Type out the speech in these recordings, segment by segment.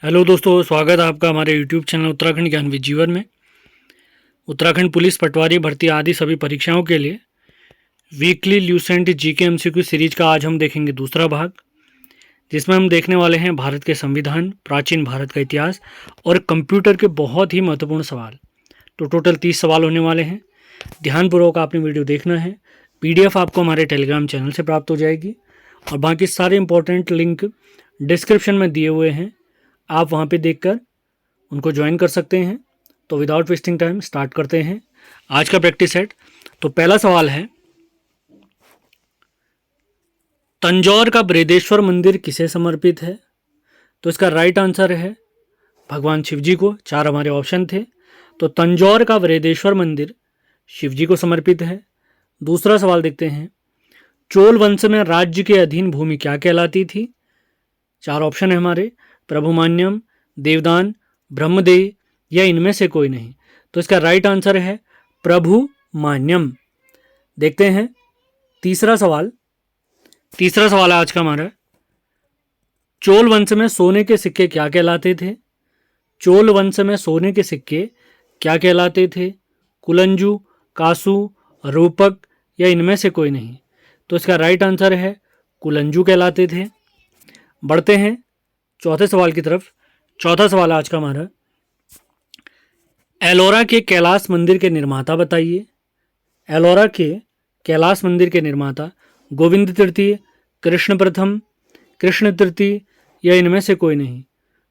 Hello दोस्तों, स्वागत है आपका हमारे यूट्यूब चैनल उत्तराखंड ज्ञान विद जीवन में। उत्तराखंड पुलिस पटवारी भर्ती आदि सभी परीक्षाओं के लिए weekly Lucent GK MCQ series का आज हम देखेंगे दूसरा भाग, जिसमें हम देखने वाले हैं भारत के संविधान, प्राचीन भारत का इतिहास और कंप्यूटर के बहुत ही महत्वपूर्ण सवाल। तो टोटल 30 सवाल होने वाले हैं। ध्यानपूर्वक आपने वीडियो देखना है। पीडीएफ आपको हमारे टेलीग्राम चैनल से प्राप्त हो जाएगी और बाकी सारे इंपॉर्टेंट लिंक डिस्क्रिप्शन में दिए हुए हैं, आप वहाँ पे देखकर उनको ज्वाइन कर सकते हैं। तो विदाउट वेस्टिंग टाइम स्टार्ट करते हैं आज का प्रैक्टिस सेट। तो पहला सवाल है, तंजौर का बृहदेश्वर मंदिर किसे समर्पित है? तो इसका राइट आंसर है भगवान शिव जी को। 4 हमारे ऑप्शन थे, तो तंजौर का बृहदेश्वर मंदिर शिव जी को समर्पित है। दूसरा सवाल देखते हैं, चोल वंश में राज्य के अधीन भूमि क्या कहलाती थी? 4 ऑप्शन है हमारे, प्रभुमान्यम, देवदान, ब्रह्मदेय या इनमें से कोई नहीं। तो इसका राइट आंसर है प्रभुमान्यम। देखते हैं तीसरा सवाल है आज का हमारा, चोल वंश में सोने के सिक्के क्या कहलाते थे? चोल वंश में सोने के सिक्के क्या कहलाते थे? कुलंजू, कासू, रूपक या इनमें से कोई नहीं। तो इसका राइट आंसर है कुलंजू कहलाते थे। बढ़ते हैं चौथे सवाल की तरफ। चौथा सवाल आज का हमारा, एलोरा के कैलाश मंदिर के निर्माता बताइए। एलोरा के कैलाश मंदिर के निर्माता गोविंद तृतीय, कृष्ण प्रथम, कृष्ण तृतीय या इनमें से कोई नहीं।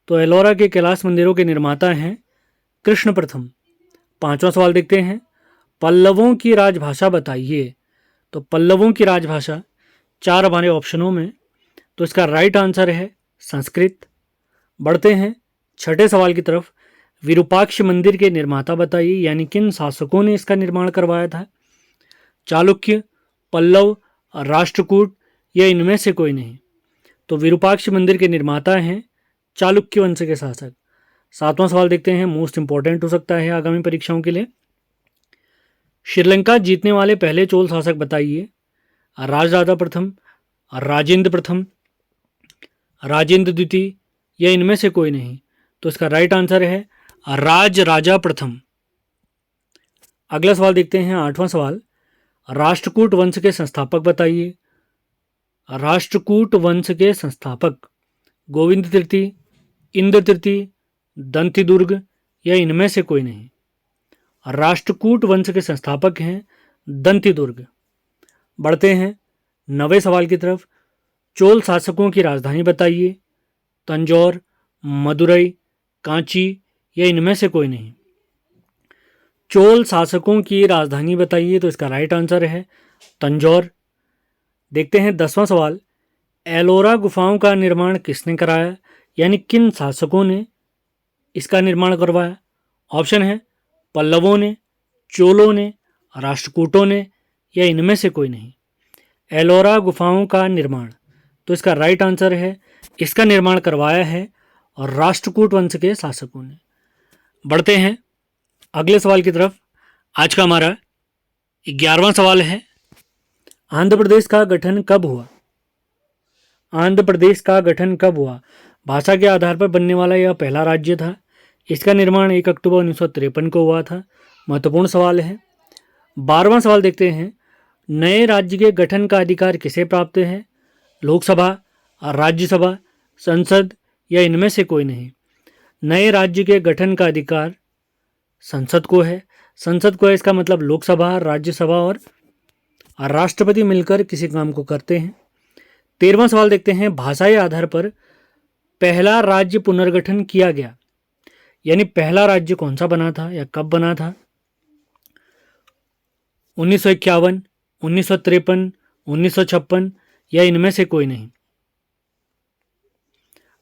तो एलोरा के कैलाश मंदिरों के निर्माता हैं कृष्ण प्रथम। पांचवा सवाल देखते हैं, पल्लवों की राजभाषा बताइए। तो पल्लवों की राजभाषा 4 हमारे ऑप्शनों में, तो इसका राइट आंसर है संस्कृत। बढ़ते हैं छठे सवाल की तरफ, विरूपाक्ष मंदिर के निर्माता बताइए, यानी किन शासकों ने इसका निर्माण करवाया था? चालुक्य, पल्लव, राष्ट्रकूट या इनमें से कोई नहीं। तो विरूपाक्ष मंदिर के निर्माता हैं चालुक्य वंश के शासक। सातवां सवाल देखते हैं, मोस्ट इंपॉर्टेंट हो सकता है आगामी परीक्षाओं के लिए। श्रीलंका जीतने वाले पहले चोल शासक बताइए। राजराजा प्रथम, राजेंद्र प्रथम, राजेंद्र द्वितीय या इनमें से कोई नहीं। तो इसका राइट आंसर है राजराजा प्रथम। अगला सवाल देखते हैं, 8वां सवाल, राष्ट्रकूट वंश के संस्थापक बताइए। राष्ट्रकूट वंश के संस्थापक गोविंद तृतीय, इंद्र तृतीय, दंतिदुर्ग या इनमें से कोई नहीं। राष्ट्रकूट वंश के संस्थापक हैं दंतिदुर्ग। बढ़ते हैं 9वें सवाल की तरफ, चोल शासकों की राजधानी बताइए। तंजौर, मदुरई, कांची या इनमें से कोई नहीं। चोल शासकों की राजधानी बताइए, तो इसका राइट आंसर है तंजौर। देखते हैं 10वां सवाल, एलोरा गुफाओं का निर्माण किसने कराया, यानी किन शासकों ने इसका निर्माण करवाया? ऑप्शन है पल्लवों ने, चोलों ने, राष्ट्रकूटों ने या इनमें से कोई नहीं। एलोरा गुफाओं का निर्माण, तो इसका राइट आंसर है इसका निर्माण करवाया है और राष्ट्रकूट वंश के शासकों ने। बढ़ते हैं अगले सवाल की तरफ। आज का हमारा 11वां सवाल है, आंध्र प्रदेश का गठन कब हुआ? आंध्र प्रदेश का गठन कब हुआ? भाषा के आधार पर बनने वाला यह पहला राज्य था। इसका निर्माण 1 अक्टूबर 1953 को हुआ था। महत्वपूर्ण सवाल है। 12वां सवाल देखते हैं, नए राज्य के गठन का अधिकार किसे प्राप्त है? लोकसभा, राज्यसभा, संसद या इनमें से कोई नहीं। नए राज्य के गठन का अधिकार संसद को है। संसद को है, इसका मतलब लोकसभा, राज्यसभा और राष्ट्रपति मिलकर किसी काम को करते हैं। 13वां सवाल देखते हैं, भाषाई आधार पर पहला राज्य पुनर्गठन किया गया, यानी पहला राज्य कौन सा बना था या कब बना था? 1951, 1953, 1956 या इनमें से कोई नहीं।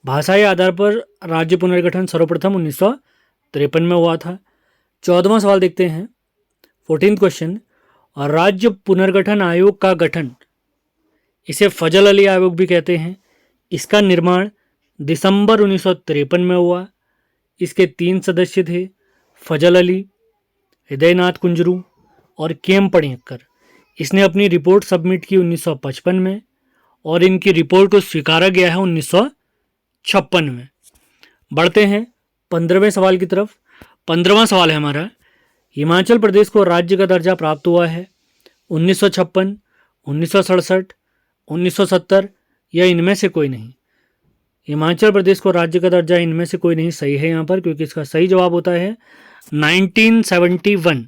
भाषाई आधार पर राज्य पुनर्गठन सर्वप्रथम 1953 में हुआ था। 14वां सवाल देखते हैं, 14th क्वेश्चन, राज्य पुनर्गठन आयोग का गठन, इसे फजल अली आयोग भी कहते हैं, इसका निर्माण दिसंबर 1953 में हुआ। इसके 3 सदस्य थे, फजल अली, हृदयनाथ कुंजरू और केएम पणिक्कर। इसने अपनी रिपोर्ट सबमिट की 1955 में और इनकी रिपोर्ट को स्वीकारा गया है 1956 में। बढ़ते हैं 15वें सवाल की तरफ। 15वां सवाल है हमारा, हिमाचल प्रदेश को राज्य का दर्जा प्राप्त हुआ है 1956, 1967, 1970 या इनमें से कोई नहीं। हिमाचल प्रदेश को राज्य का दर्जा इनमें से कोई नहीं सही है यहाँ पर, क्योंकि इसका सही जवाब होता है 1971।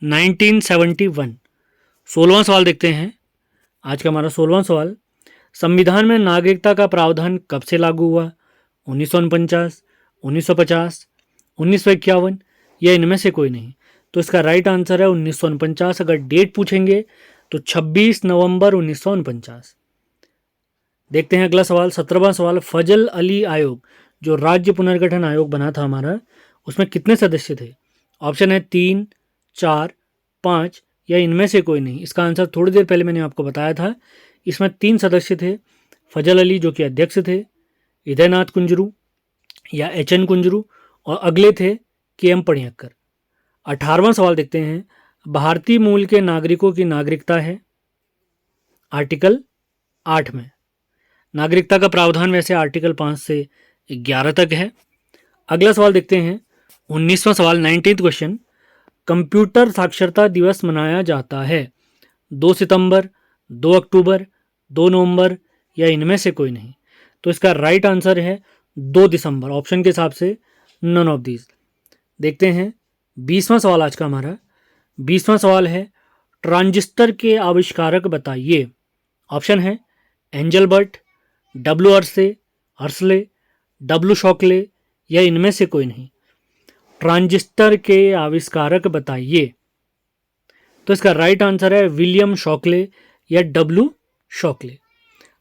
1971। 16वां सवाल देखते हैं। आज का हमारा 16वां सवाल, संविधान में नागरिकता का प्रावधान कब से लागू हुआ? 1949, 1950, 1951 या इनमें से कोई नहीं। तो इसका राइट आंसर है 1949। अगर डेट पूछेंगे तो 26 नवंबर 1949। देखते हैं अगला सवाल, 17वां सवाल, फजल अली आयोग जो राज्य पुनर्गठन आयोग बना था हमारा, उसमें कितने सदस्य थे? ऑप्शन है 3, 4, 5 या इनमें से कोई नहीं। इसका आंसर थोड़ी देर पहले मैंने आपको बताया था। इसमें 3 सदस्य थे, फजल अली जो कि अध्यक्ष थे, इदयनाथ कुंजरू या एच.एन. कुंजरू, और अगले थे के.एम. पणियक्कर। 18वां सवाल देखते हैं, भारतीय मूल के नागरिकों की नागरिकता है आर्टिकल 8 में। नागरिकता का प्रावधान वैसे आर्टिकल 5 से 11 तक है। अगला सवाल देखते हैं 19वां सवाल, 19th क्वेश्चन, कंप्यूटर साक्षरता दिवस मनाया जाता है 2 सितंबर, 2 अक्टूबर, 2 नवंबर या इनमें से कोई नहीं। तो इसका राइट आंसर है 2 दिसंबर। ऑप्शन के हिसाब से नन ऑफ दीज। देखते हैं 20वां सवाल आज का हमारा। 20वां सवाल है, ट्रांजिस्टर के आविष्कारक बताइए। ऑप्शन है Engelbart, W Hursley, W Shockley या इनमें से कोई नहीं। ट्रांजिस्टर के आविष्कारक बताइए। तो इसका राइट आंसर है विलियम शॉकले या डब्ल्यू शॉकले।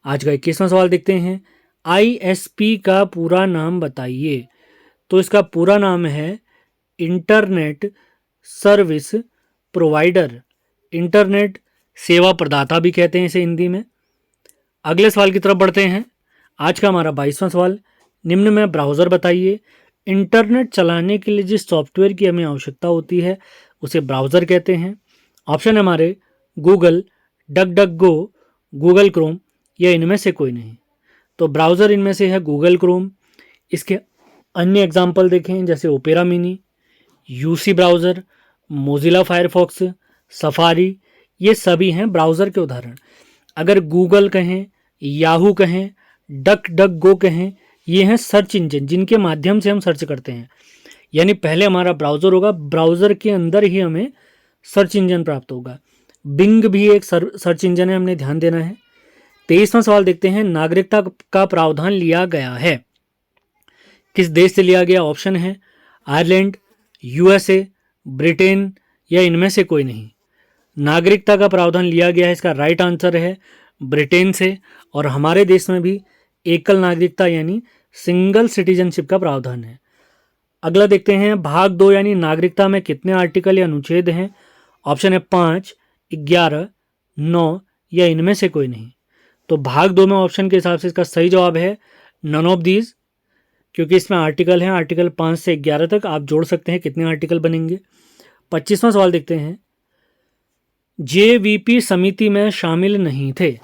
आज का 21वां सवाल देखते हैं, आईएसपी का पूरा नाम बताइए। तो इसका पूरा नाम है इंटरनेट सर्विस प्रोवाइडर। इंटरनेट सेवा प्रदाता भी कहते हैं इसे हिंदी में। अगले सवाल की तरफ बढ़ते हैं। आज का हमारा 22वां सवाल, निम्न में ब्राउज़र बताइए। इंटरनेट चलाने के लिए जिस सॉफ्टवेयर की हमें आवश्यकता होती है उसे ब्राउज़र कहते हैं। ऑप्शन है हमारे गूगल, डक डक गो, गूगल क्रोम या इनमें से कोई नहीं। तो ब्राउज़र इनमें से है गूगल क्रोम। इसके अन्य एग्जाम्पल देखें जैसे opera mini, UC browser, Mozilla Firefox, safari, ये सभी हैं ब्राउज़र के उदाहरण। अगर गूगल कहें, याहू कहें, डक डक गो कहें, ये हैं सर्च इंजन जिनके माध्यम से हम सर्च करते हैं। यानी पहले हमारा ब्राउज़र होगा, ब्राउज़र के अंदर ही हमें सर्च इंजन प्राप्त होगा। बिंग भी एक सर्च इंजन है, हमने ध्यान देना है। 23वां सवाल देखते हैं, नागरिकता का प्रावधान लिया गया है किस देश से लिया गया? ऑप्शन है आयरलैंड, यूएसए, ब्रिटेन या इनमें से कोई नहीं। नागरिकता का प्रावधान लिया गया है, इसका राइट आंसर है ब्रिटेन से। और हमारे देश में भी एकल नागरिकता यानी सिंगल सिटीजनशिप का प्रावधान है। अगला देखते हैं, भाग 2 यानी नागरिकता में कितने आर्टिकल या अनुच्छेद हैं? ऑप्शन है 5, 11, 9 या इनमें से कोई नहीं। तो भाग 2 में ऑप्शन के हिसाब से इसका सही जवाब है नन ऑफ दीज, क्योंकि इसमें आर्टिकल हैं आर्टिकल 5 से 11 तक। आप जोड़ सकते हैं कितने आर्टिकल बनेंगे। 25वां सवाल देखते हैं, जेवीपी समिति में शामिल नहीं थे।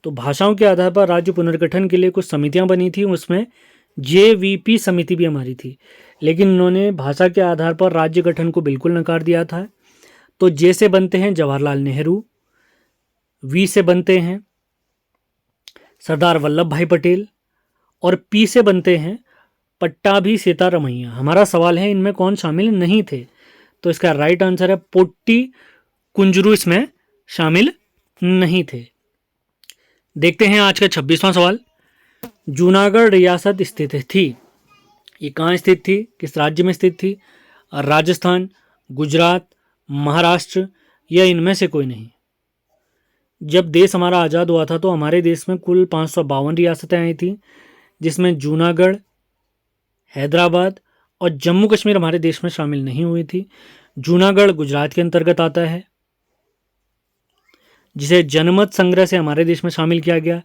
तो भाषाओं के आधार पर राज्य पुनर्गठन के लिए कुछ समितियां बनी थी, उसमें जेवीपी समिति भी हमारी थी, लेकिन उन्होंने भाषा के आधार पर राज्य गठन को बिल्कुल नकार दिया था। तो जे से बनते हैं जवाहरलाल नेहरू, वी से बनते हैं सरदार वल्लभ भाई पटेल और पी से बनते हैं पट्टाभी सीतारमैया। हमारा सवाल है इनमें कौन शामिल नहीं थे? तो इसका राइट आंसर है पोट्टी कुंजरू इसमें शामिल नहीं थे। देखते हैं आज का 26वां सवाल, जूनागढ़ रियासत स्थित थी, ये कहाँ स्थित थी, किस राज्य में स्थित थी? राजस्थान, गुजरात, महाराष्ट्र या इनमें से कोई नहीं। जब देश हमारा आज़ाद हुआ था तो हमारे देश में कुल 552 रियासतें आई थी, जिसमें जूनागढ़, हैदराबाद और जम्मू कश्मीर हमारे देश में शामिल नहीं हुई थी। जूनागढ़ गुजरात के अंतर्गत आता है, जिसे जनमत संग्रह से हमारे देश में शामिल किया गया।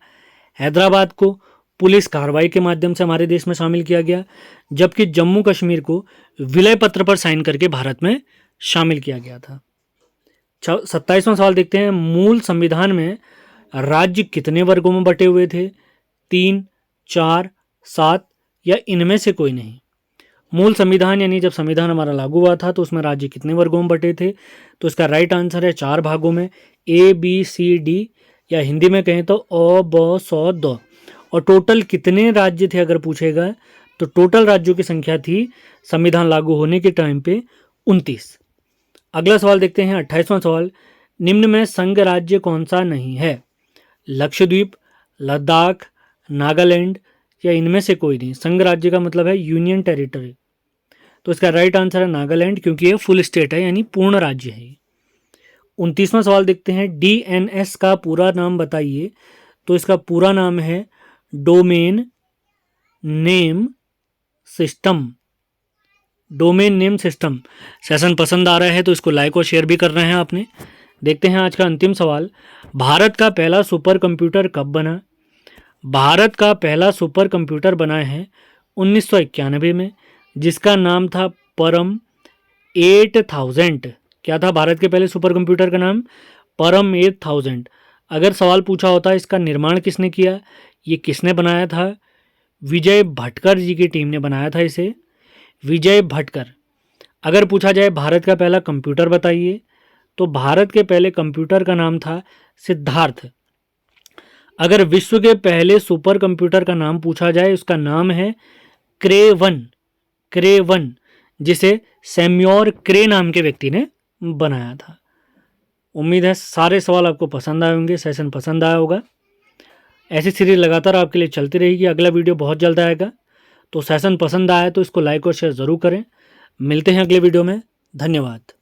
हैदराबाद को पुलिस कार्रवाई के माध्यम से हमारे देश में शामिल किया गया, जबकि जम्मू कश्मीर को विलय पत्र पर साइन करके भारत में शामिल किया गया था। 27वां सवाल देखते हैं, मूल संविधान में राज्य कितने वर्गों में बटे हुए थे? 3, 4, 7 या इनमें से कोई नहीं। मूल संविधान यानी जब संविधान हमारा लागू हुआ था तो उसमें राज्य कितने वर्गों में बटे थे, तो इसका राइट आंसर है 4 भागों में, ए बी सी डी, या हिंदी में कहें तो अ ब स द। और टोटल कितने राज्य थे अगर पूछेगा तो टोटल राज्यों की संख्या थी संविधान लागू होने के टाइम पे 29। अगला सवाल देखते हैं 28वां सवाल, निम्न में संघ राज्य कौन सा नहीं है? लक्षद्वीप, लद्दाख, नागालैंड या इनमें से कोई नहीं। संघ राज्य का मतलब है यूनियन टेरिटरी, तो इसका राइट आंसर है नागालैंड, क्योंकि ये फुल स्टेट है यानी पूर्ण राज्य है। 29वां सवाल देखते हैं, डीएनएस का पूरा नाम बताइए। तो इसका पूरा नाम है domain name system. Domain name system. Session पसंद आ रहा है तो इसको लाइक और शेयर भी कर रहे हैं आपने। देखते हैं आज का अंतिम सवाल, भारत का पहला सुपर कंप्यूटर कब बना? भारत का पहला सुपर कंप्यूटर बना है 1991 में, जिसका नाम था परम 8000। क्या था भारत के पहले सुपर कंप्यूटर का नाम? परम 8000। अगर सवाल पूछा होता इसका निर्माण किसने किया, ये किसने बनाया था? विजय भटकर जी की टीम ने बनाया था इसे, विजय भटकर। अगर पूछा जाए भारत का पहला कंप्यूटर बताइए, तो भारत के पहले कंप्यूटर का नाम था सिद्धार्थ। अगर विश्व के पहले सुपर कंप्यूटर का नाम पूछा जाए, उसका नाम है क्रे 1, जिसे सैम्योर क्रे नाम के व्यक्ति ने बनाया था। उम्मीद है सारे सवाल आपको पसंद आए होंगे, सेशन पसंद आया होगा। ऐसी सीरीज लगातार आपके लिए चलती रहेगी। अगला वीडियो बहुत जल्द आएगा, तो सेशन पसंद आया तो इसको लाइक और शेयर ज़रूर करें। मिलते हैं अगले वीडियो में। धन्यवाद।